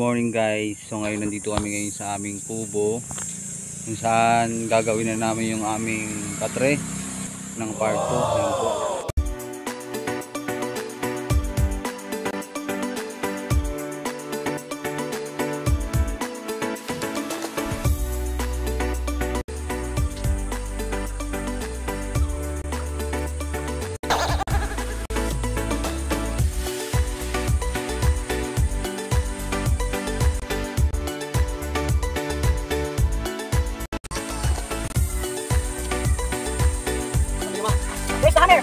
Morning guys, so ngayon nandito kami ngayon sa aming kubo kung saan gagawin na namin yung aming katre ng part 2. Ayan po. Where's the hammer?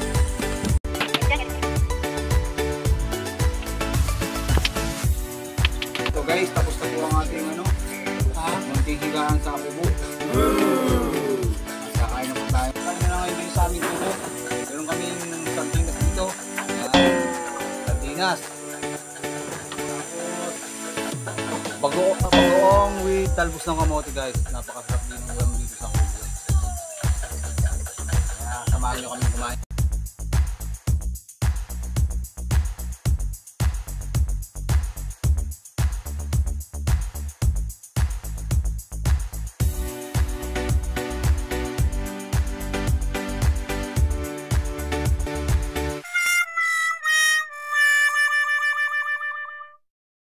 So guys, tapos na po ang ating munting higaan sa kubo. Kakain na po tayo. Kain na ngayon yung sa aming kubo. Meron kami sardinas dito. Sardinas. Bagoong with talbos ng kamote guys. Napakasarap din ng ulam dito sa kubo. Kaya samahan nyo kami kumain.